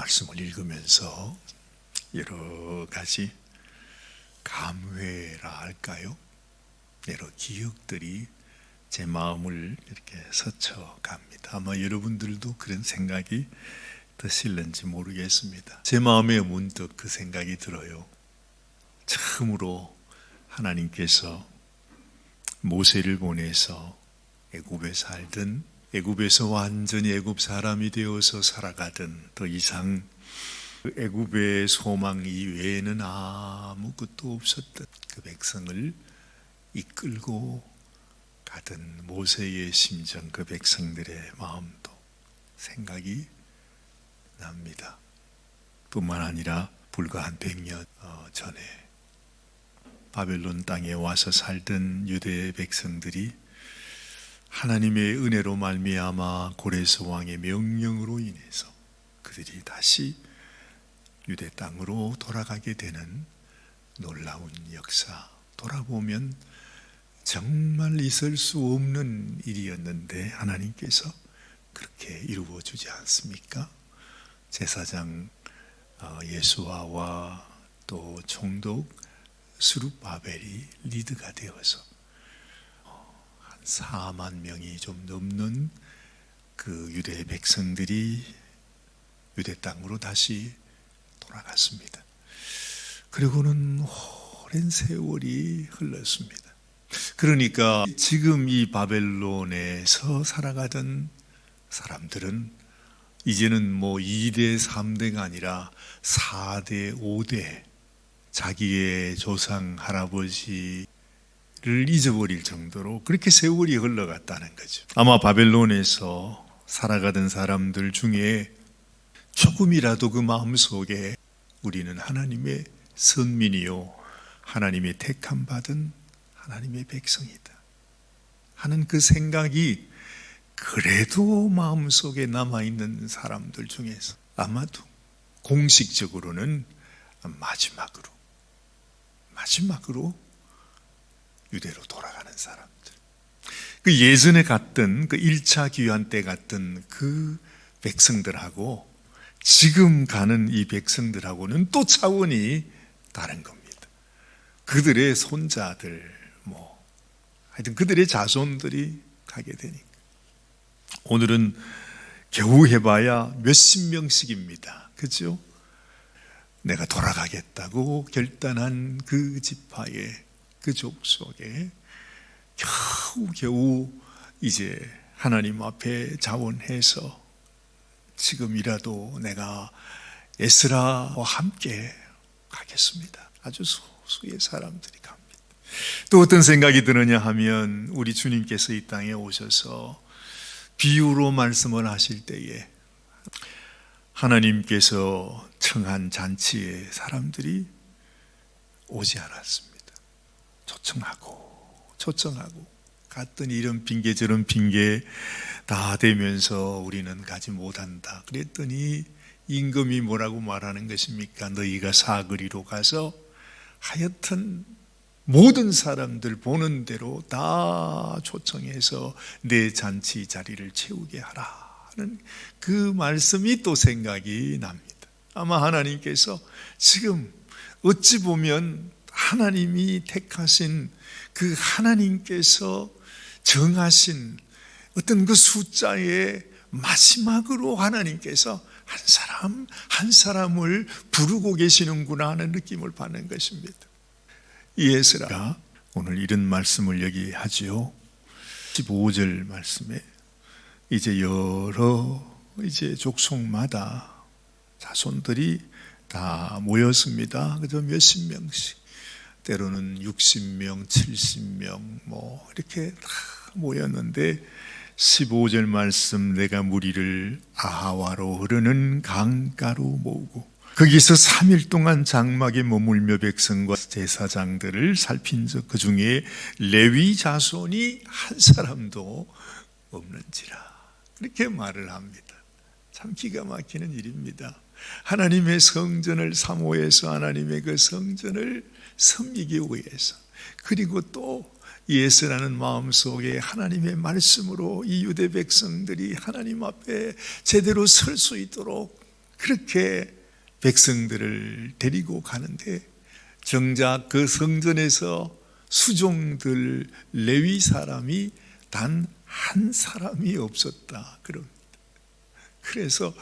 말씀을 읽으면서 여러 가지 감회라 할까요? 여러 기억들이 제 마음을 이렇게 스쳐갑니다. 아마 여러분들도 그런 생각이 드실는지 모르겠습니다. 제 마음에 문득 그 생각이 들어요. 처음으로 하나님께서 모세를 보내서 애굽에 살던, 애굽에서 완전히 애굽 사람이 되어서 살아가던, 더 이상 애굽의 소망 이외에는 아무것도 없었던 그 백성을 이끌고 가던 모세의 심정, 그 백성들의 마음도 생각이 납니다. 뿐만 아니라 불과 한 100년 전에 바벨론 땅에 와서 살던 유대 백성들이 하나님의 은혜로 말미암아 고레스 왕의 명령으로 인해서 그들이 다시 유대 땅으로 돌아가게 되는 놀라운 역사, 돌아보면 정말 있을 수 없는 일이었는데 하나님께서 그렇게 이루어 주지 않습니까? 제사장 예수아와 또 총독 스룹바벨이 리드가 되어서 한 4만 명이 좀 넘는 그 유대 백성들이 유대 땅으로 다시 돌아갔습니다. 그리고는 오랜 세월이 흘렀습니다. 그러니까 지금 이 바벨론에서 살아가던 사람들은 이제는 뭐 2대, 3대가 아니라 4대, 5대 자기의 조상, 할아버지를 잊어버릴 정도로 그렇게 세월이 흘러갔다는 거죠. 아마 바벨론에서 살아가던 사람들 중에 조금이라도 그 마음속에 우리는 하나님의 선민이요, 하나님의 택함 받은 하나님의 백성이다 하는 그 생각이 그래도 마음속에 남아있는 사람들 중에서 아마도 공식적으로는 마지막으로 유대로 돌아가는 사람들, 그 예전에 갔던 그 1차 귀환 때 갔던 그 백성들하고 지금 가는 이 백성들하고는 또 차원이 다른 겁니다. 그들의 손자들, 하여튼 그들의 자손들이 가게 되니까. 오늘은 겨우 해봐야 몇십 명씩입니다. 그죠? 내가 돌아가겠다고 결단한 그 지파의 그 족속에 겨우 이제 하나님 앞에 자원해서 지금이라도 내가 에스라와 함께 가겠습니다. 아주 소수의 사람들이 갑니다. 또 어떤 생각이 드느냐 하면 우리 주님께서 이 땅에 오셔서 비유로 말씀을 하실 때에 하나님께서 청한 잔치에 사람들이 오지 않았습니다. 초청하고 갔더니 이런 핑계 저런 핑계 다 대면서 우리는 가지 못한다. 그랬더니 임금이 뭐라고 말하는 것입니까? 너희가 사거리로 가서 하여튼 모든 사람들 보는 대로 다 초청해서 내 잔치 자리를 채우게 하라는 그 말씀이 또 생각이 납니다. 아마 하나님께서 지금 어찌 보면 하나님이 택하신 그 하나님께서 정하신 어떤 그 숫자의 마지막으로 하나님께서 한 사람을 부르고 계시는구나 하는 느낌을 받는 것입니다. 에스라가 오늘 이런 말씀을 여기 하지요. 15절 말씀에 이제 여러 족속마다 자손들이 다 모였습니다. 그저 몇십 명씩, 때로는 60명, 70명 이렇게 다 모였는데 15절 말씀, 내가 무리를 아하와로 흐르는 강가로 모으고 거기서 3일 동안 장막에 머물며 백성과 제사장들을 살핀 적 그 중에 레위 자손이 한 사람도 없는지라, 이렇게 말을 합니다. 참 기가 막히는 일입니다. 하나님의 성전을 사모해서 하나님의 그 성전을 섬기기 위해서, 그리고 또 예수라는 마음속에 하나님의 말씀으로 이 유대 백성들이 하나님 앞에 제대로 설 수 있도록 그렇게 백성들을 데리고 가는데 정작 그 성전에서 수종들 레위 사람이 단 한 사람이 없었다 그럽니다. 그래서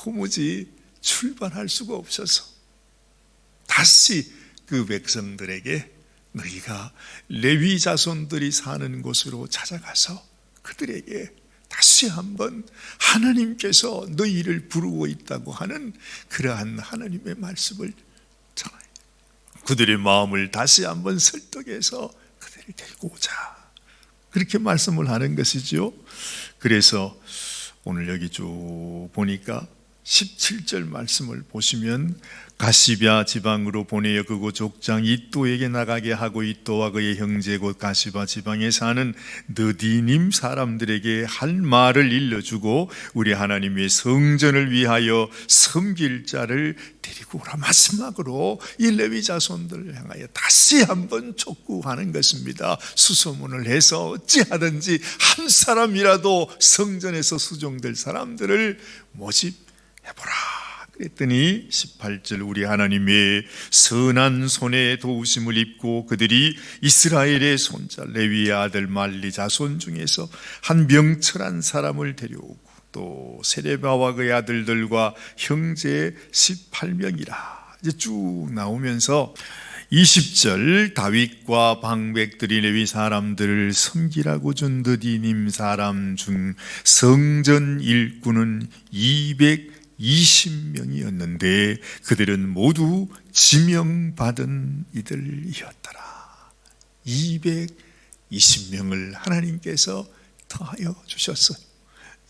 도무지 출발할 수가 없어서 다시 그 백성들에게 너희가 레위 자손들이 사는 곳으로 찾아가서 그들에게 다시 한번 하나님께서 너희를 부르고 있다고 하는 그러한 하나님의 말씀을 전해요. 그들의 마음을 다시 한번 설득해서 그들을 데리고 오자, 그렇게 말씀을 하는 것이죠. 그래서 오늘 여기 쭉 보니까 17절 말씀을 보시면 가시바 지방으로 보내어 그곳 족장 이또에게 나가게 하고 이또와 그의 형제 곧 가시바 지방에 사는 느디님 사람들에게 할 말을 일러주고 우리 하나님의 성전을 위하여 섬길 자를 데리고 오라. 마지막으로 이 레위 자손들을 향하여 다시 한번 촉구하는 것입니다. 수소문을 해서 어찌하든지 한 사람이라도 성전에서 수종될 사람들을 모집해보라. 그랬더니 18절 우리 하나님의 선한 손에 도우심을 입고 그들이 이스라엘의 손자 레위의 아들 말리 자손 중에서 한 명철한 사람을 데려오고 또 세레바와 그의 아들들과 형제 18명이라 이제 쭉 나오면서 20절 다윗과 방백들이 레위 사람들을 섬기라고 준 느디님 사람 중 성전 일꾼은 220명이었는데 그들은 모두 지명받은 이들이었더라. 220명을 하나님께서 더하여 주셨어요.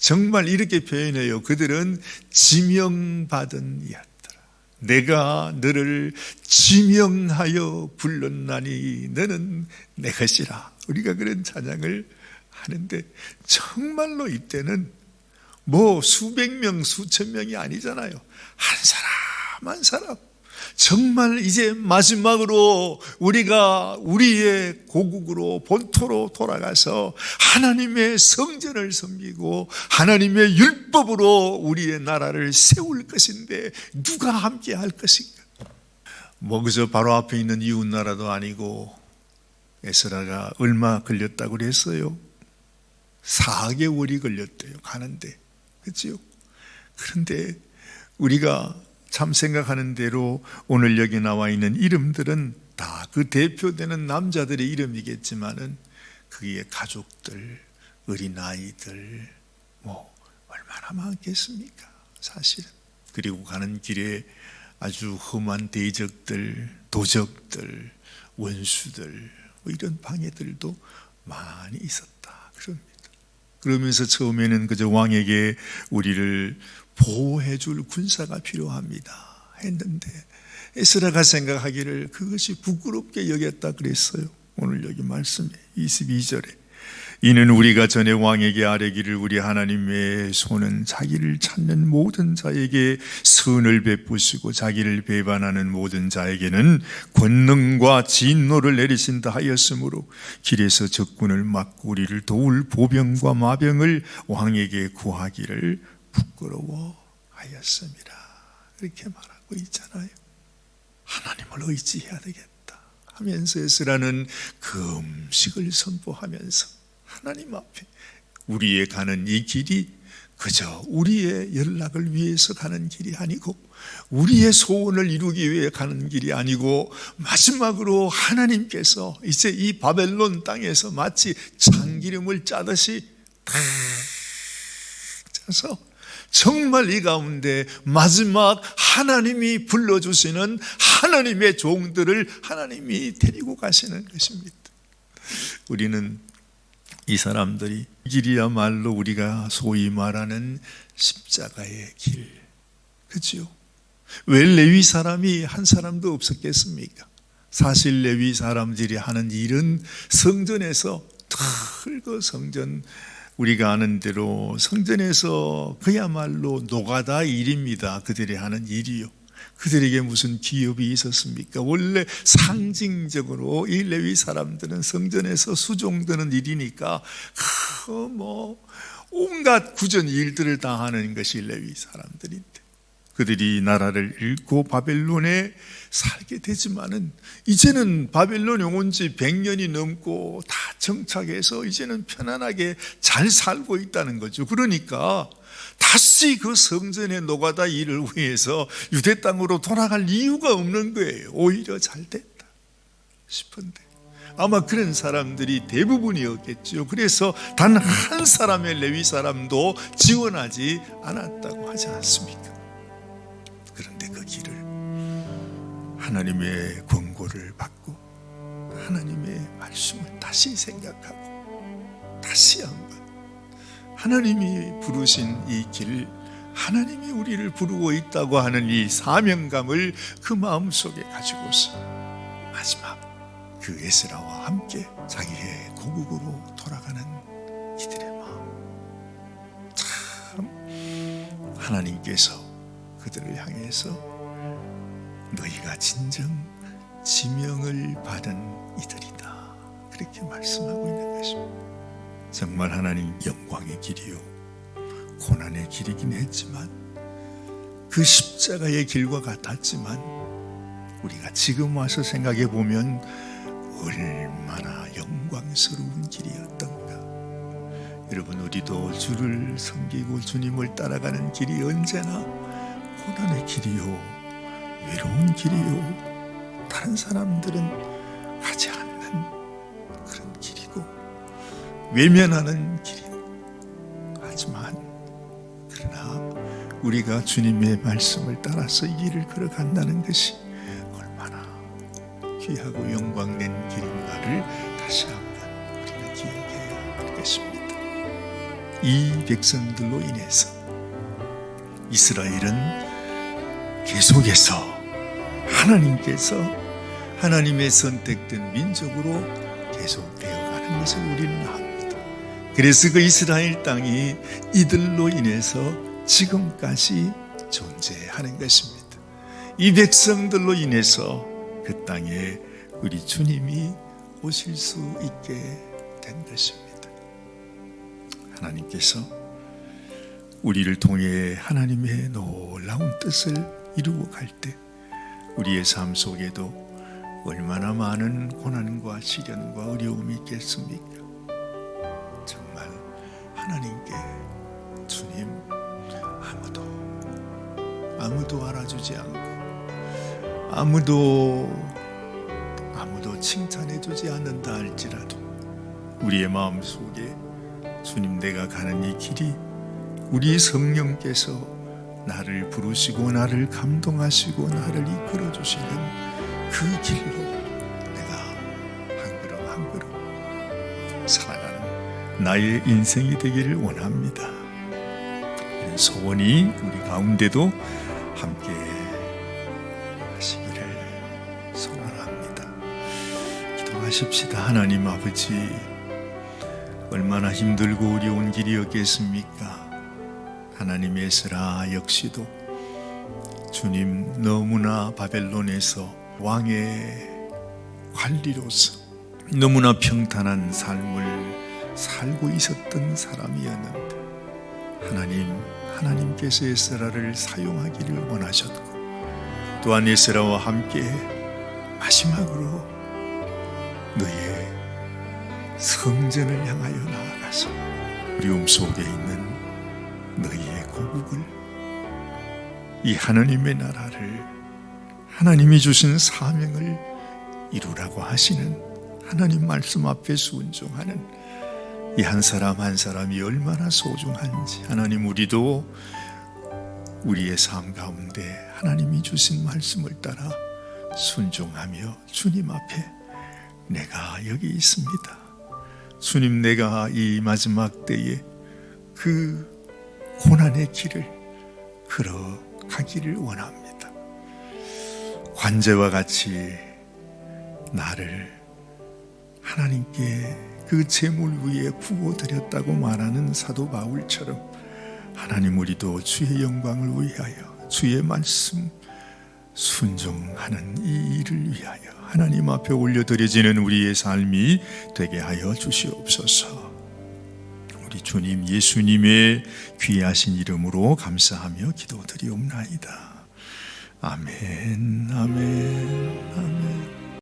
정말 이렇게 표현해요. 그들은 지명받은 이였더라. 내가 너를 지명하여 불렀나니 너는 내 것이라. 우리가 그런 찬양을 하는데 정말로 이때는 뭐 수백 명, 수천 명이 아니잖아요. 한 사람 한 사람. 정말 이제 마지막으로 우리가 우리의 고국으로 본토로 돌아가서 하나님의 성전을 섬기고 하나님의 율법으로 우리의 나라를 세울 것인데 누가 함께 할 것인가? 뭐 그저 바로 앞에 있는 이웃 나라도 아니고 에스라가 얼마 걸렸다고 그랬어요? 4개월이 걸렸대요. 가는데. 그렇죠? 그런데 우리가 참 생각하는 대로 오늘 여기 나와 있는 이름들은 다 그 대표되는 남자들의 이름이겠지만은 그의 가족들, 어린아이들 뭐 얼마나 많겠습니까? 사실은. 그리고 가는 길에 아주 험한 대적들, 도적들, 원수들 뭐 이런 방해들도 많이 있었다 그럽니다. 그러면서 처음에는 그저 왕에게 우리를 보호해 줄 군사가 필요합니다 했는데 에스라가 생각하기를 그것이 부끄럽게 여겼다 그랬어요. 오늘 여기 말씀에 22절에 이는 우리가 전에 왕에게 아뢰기를 우리 하나님의 손은 자기를 찾는 모든 자에게 선을 베푸시고 자기를 배반하는 모든 자에게는 권능과 진노를 내리신다 하였으므로 길에서 적군을 막고 우리를 도울 보병과 마병을 왕에게 구하기를 부끄러워하였습니다. 그렇게 말하고 있잖아요. 하나님을 의지해야 되겠다 하면서 에스라는 금식을 선포하면서 하나님 앞에 우리의 가는 이 길이 그저 우리의 연락을 위해서 가는 길이 아니고 우리의 소원을 이루기 위해 가는 길이 아니고 마지막으로 하나님께서 이제 이 바벨론 땅에서 마치 참기름을 짜듯이 탁 짜서 정말 이 가운데 마지막 하나님이 불러주시는 하나님의 종들을 하나님이 데리고 가시는 것입니다. 우리는 이 사람들이 길이야말로 우리가 소위 말하는 십자가의 길, 그렇죠? 왜 레위 사람이 한 사람도 없었겠습니까? 사실 레위 사람들이 하는 일은 성전에서 그 성전 우리가 아는 대로 성전에서 그야말로 노가다 일입니다. 그들이 하는 일이요. 그들에게 무슨 기업이 있었습니까? 원래 상징적으로 이 레위 사람들은 성전에서 수종드는 일이니까 온갖 구전 일들을 다 하는 것이 레위 사람들인데 그들이 나라를 잃고 바벨론에 살게 되지만은 이제는 바벨론에 온 지 100년이 넘고 다 정착해서 이제는 편안하게 잘 살고 있다는 거죠. 그러니까 다시 그 성전의 노가다 일을 위해서 유대 땅으로 돌아갈 이유가 없는 거예요. 오히려 잘 됐다 싶은데 아마 그런 사람들이 대부분이었겠죠. 그래서 단 한 사람의 레위 사람도 지원하지 않았다고 하지 않습니까? 그런데 그 길을 하나님의 권고를 받고 하나님의 말씀을 다시 생각하고 다시 한번 하나님이 부르신 이 길, 하나님이 우리를 부르고 있다고 하는 이 사명감을 그 마음속에 가지고서 마지막 그 에스라와 함께 자기의 고국으로 돌아가는 이들의 마음, 참 하나님께서 그들을 향해서 너희가 진정 지명을 받은 이들이다 그렇게 말씀하고 있는 것입니다. 정말 하나님 영광의 길이요 고난의 길이긴 했지만 그 십자가의 길과 같았지만 우리가 지금 와서 생각해 보면 얼마나 영광스러운 길이었던가. 여러분, 우리도 주를 섬기고 주님을 따라가는 길이 언제나 고난의 길이요 외로운 길이요 다른 사람들은 가지 않는 그런 길이고 외면하는 길이고 하지만 그러나 우리가 주님의 말씀을 따라서 이 길을 걸어간다는 것이 얼마나 귀하고 영광된 길인가를 다시 한번 우리는 기억해야 하겠습니다. 이 백성들로 인해서 이스라엘은 계속해서 하나님께서 하나님의 선택된 민족으로 계속 되어가는 것을 우리는 압니다. 그래서 그 이스라엘 땅이 이들로 인해서 지금까지 존재하는 것입니다. 이 백성들로 인해서 그 땅에 우리 주님이 오실 수 있게 된 것입니다. 하나님께서 우리를 통해 하나님의 놀라운 뜻을 이루어 갈 때 우리의 삶 속에도 얼마나 많은 고난과 시련과 어려움이 있겠습니까? 정말 하나님께 주님 아무도 알아주지 않고 아무도 칭찬해주지 않는다 할지라도 우리의 마음속에 주님 내가 가는 이 길이 우리 성령께서 나를 부르시고 나를 감동하시고 나를 이끌어 주시는 그 길로 내가 한 걸음 한 걸음 살아가는 나의 인생이 되기를 원합니다. 이런 소원이 우리 가운데도 함께 하시기를 소원합니다. 기도하십시다. 하나님 아버지, 얼마나 힘들고 어려운 길이었겠습니까? 하나님의 에스라 역시도 주님 너무나 바벨론에서 왕의 관리로서 너무나 평탄한 삶을 살고 있었던 사람이었는데 하나님께서 에스라를 사용하기를 원하셨고 또한 에스라와 함께 마지막으로 너의 성전을 향하여 나아가서 어려움 속에 있는 너희의 고국을 이 하나님의 나라를 하나님이 주신 사명을 이루라고 하시는 하나님 말씀 앞에 순종하는 이 한 사람 한 사람이 얼마나 소중한지 하나님 우리도 우리의 삶 가운데 하나님이 주신 말씀을 따라 순종하며 주님 앞에 내가 여기 있습니다. 주님 내가 이 마지막 때에 그 고난의 길을 걸어가기를 원합니다. 관제와 같이 나를 하나님께 그 제물 위에 부어드렸다고 말하는 사도 바울처럼 하나님 우리도 주의 영광을 위하여 주의 말씀 순종하는 이 일을 위하여 하나님 앞에 올려드려지는 우리의 삶이 되게 하여 주시옵소서. 우리 주님 예수님의 귀하신 이름으로 감사하며 기도드리옵나이다. 아멘, 아멘, 아멘.